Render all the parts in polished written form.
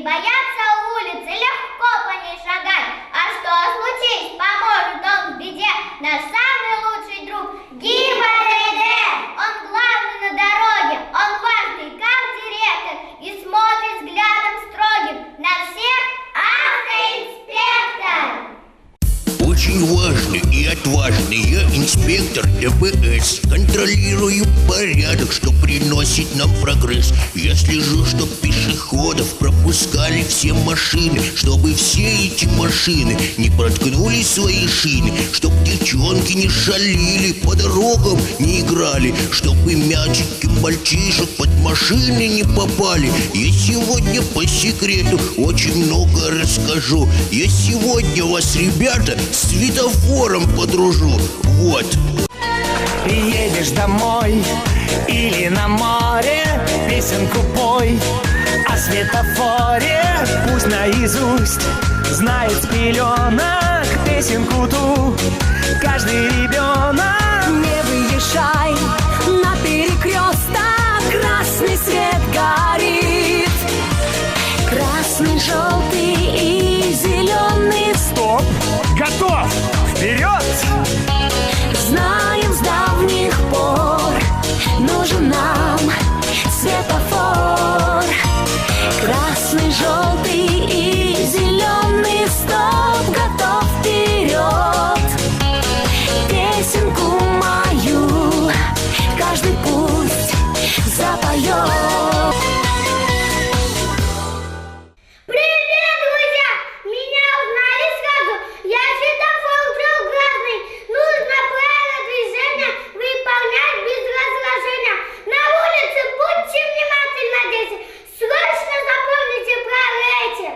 бояться улицы, легко по ней шагать. А что случись, поможет он в беде. Наш самый лучший друг ГИБДД. Он главный на дороге, он важный как директор и смотрит взглядом строгим на всех автоинспектор. Очень важный и отважный я инспектор ДПС. Контролирую порядок, что приносит нам прогресс. Я слежу, чтоб пешеходов пропускали все машины, чтобы все эти машины не проткнули свои шины, чтоб девчонки не шалили, по дорогам не играли, чтобы мячики мальчишек под машины не попали. Я сегодня по секрету очень много расскажу. Я сегодня вас, ребята, с светофором подружу. Вот. Едешь домой или на море, песенку пой о светофоре. Пусть наизусть знает с пеленок песенку ту каждый ребенок. Не выезжай на перекресток, красный свет горит. Красный, желтый и зеленый. Стоп! Готов! Вперед! Знаем с давних пор, нужен нам светофор. Красный, желтый и зеленый. Стоп! Готов! Вперед! Песенку мою каждый пусть запоет. Привет, друзья! Меня узнали сразу? Я светофор трехглазный. Нужно правила движения выполнять без раздражения. На улице будьте внимательны, дети. Срочно запомните правила эти.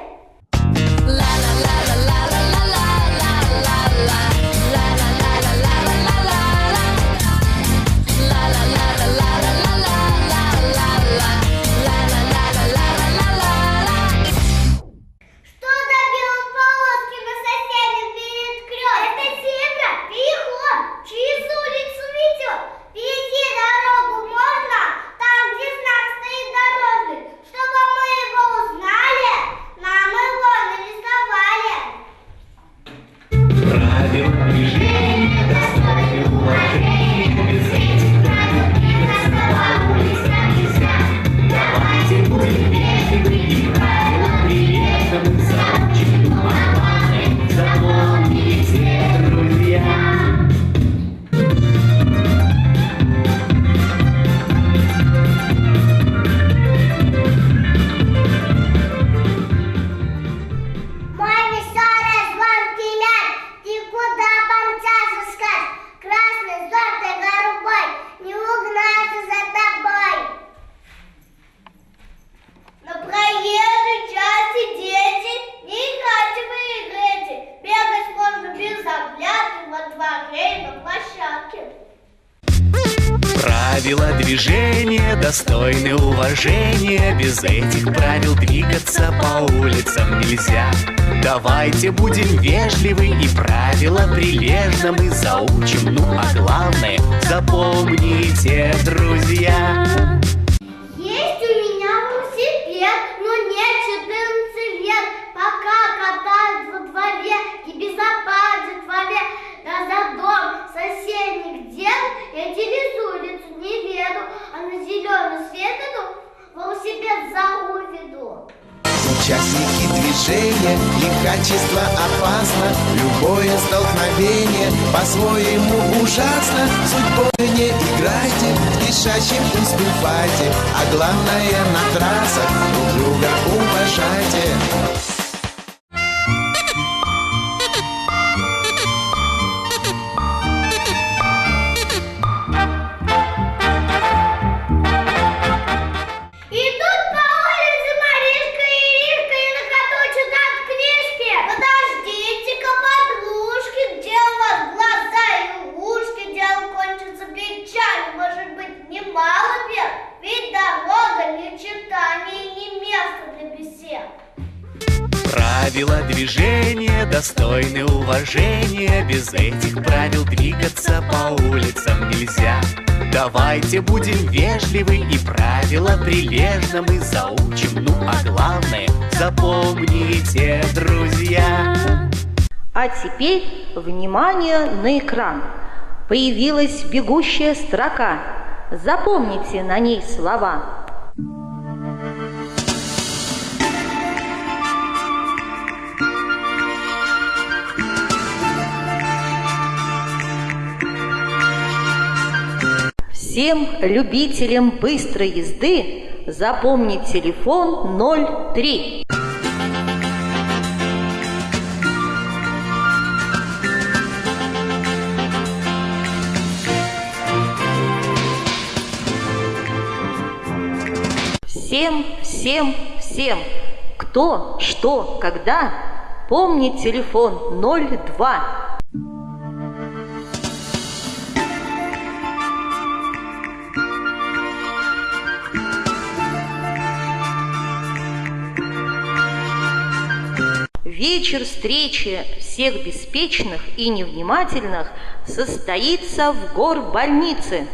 Что за белые полоски на соседнем перекрестке? Это зебра, переход, через улицу ведет. Перейти дорогу можно там, где знак стоит дорожный. Чтобы мы его узнали, нам его нарисовали. Правила движения достойны уважения, без этих правил двигаться по улицам нельзя. Давайте будем вежливы и правила приветом заучим. А главное, запомните, друзья. Мой веселый звонкий мяч, ты куда помчался скачь? Красный, желтый, голубой, не угнаться за тобой. На проезжей части дети, не играйте вы играйте. Бегать можно без оглядки во дворе и на площадке. Правила движения достойны уважения. Без этих правил двигаться по улицам нельзя. Давайте будем вежливы и правила прилежно мы заучим. Ну а главное, запомните, друзья. Есть у меня велосипед, но нет 14 лет. Пока катаюсь во дворе и безопасен в траве. Да за дом соседних дед я через улицу не веду, а на зеленый свет иду, велосипед за руль веду. Участники движения, лихачество опасно. Любое столкновение по-своему ужасно. Судьбой не играйте, в кишачьем успевайте. А главное, на трассах друг друга уважайте. Идут по улице Маришка и Иришка и накаточат от книжки. Подождите-ка, подружки, где у вас глаза и ушки? Дело кончится печалью, может быть, немало бед. Ведь дорога не читание и не место для бесед. Правила движения достойны уважения. Без этих правил двигаться по улицам нельзя. Давайте будем вежливы и правила прилежно мы заучим. Ну а главное, запомните, друзья. А теперь внимание на экран. Появилась бегущая строка. Запомните на ней слова. Всем любителям быстрой езды запомнить телефон 03. Всем, кто, что, когда, помнить телефон 02. Вечер встречи всех беспечных и невнимательных состоится в горбольнице.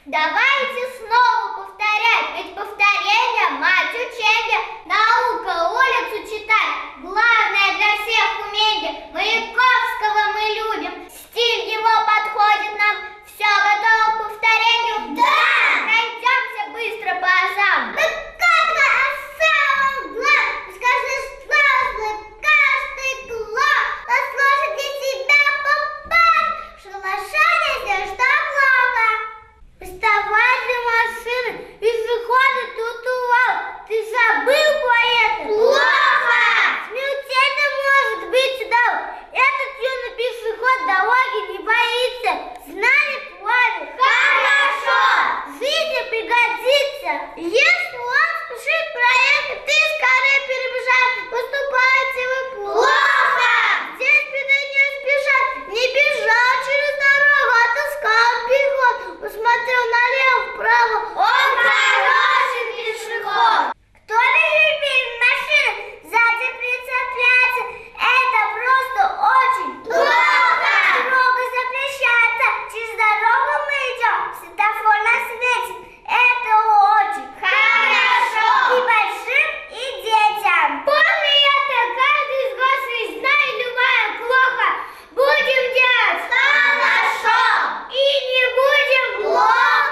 Давайте снова повторять, ведь повторение – мать учения, наука, улицу читать. Главное для всех умение. Маяковского мы любим, стиль его подходит нам. Все готово к повторению? Да! Пройдемся быстро по азам. Да как на самом главном, скажи сразу, каждый класс послушать для себя попасть, что лошадь здесь что плохо. Вставай для машины, пешеходы тут увал. Ты забыл, поэта? Плохо! Смертельно может быть удал. Этот юный пешеход дороги не боится. Знает правила. Хорошо! Жизни пригодится. Если он спешит проехать, ты скорее перебежай. Поступайте вы плохо! Здесь беды не спешат. Не бежал через дорогу, отыскал переход. Посмотрел налево, вправо. Он хороший пешеход. Кто любит машины, сзади прицепляется. Это просто очень плохо. Дорога запрещается. Через дорогу мы идем. Светофор на свете. Это очень хорошо. И большим, и детям. Помни это, каждый из вас ведь знает любая плохо. Будем делать хорошо. И не будем плохо.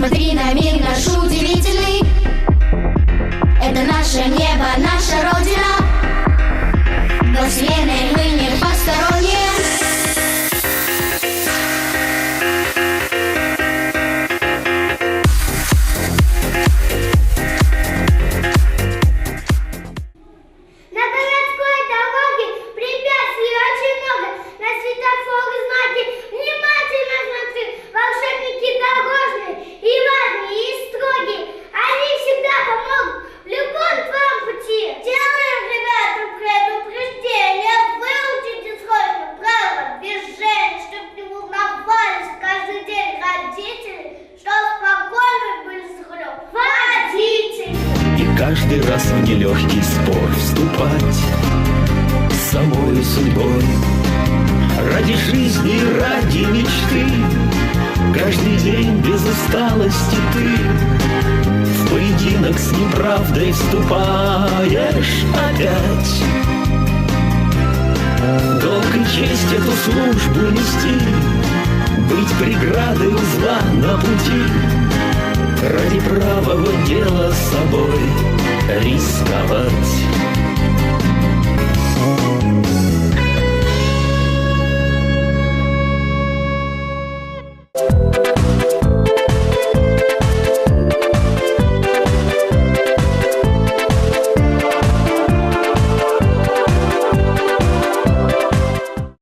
Посмотри на мир наш удивительный. Это наше небо, наша родина. Во вселенной мы не посторонние. На городской дороге препятствий очень много. На светофоры знаки внимательно смотри. Волшебники дорожные и важные, и строгие. Они всегда помогут в любом твоем пути. Делаем, ребята, предупреждение. Выучите срочно правила движения, чтоб не волновались каждый день родители, чтоб спокойны были за рулем водители. И каждый раз в нелегкий спор вступать с самой судьбой. Ради жизни, ради мечты, каждый день без усталости ты в поединок с неправдой вступаешь опять. Долг и честь эту службу нести, быть преградой у зла на пути, ради правого дела с собой рисковать.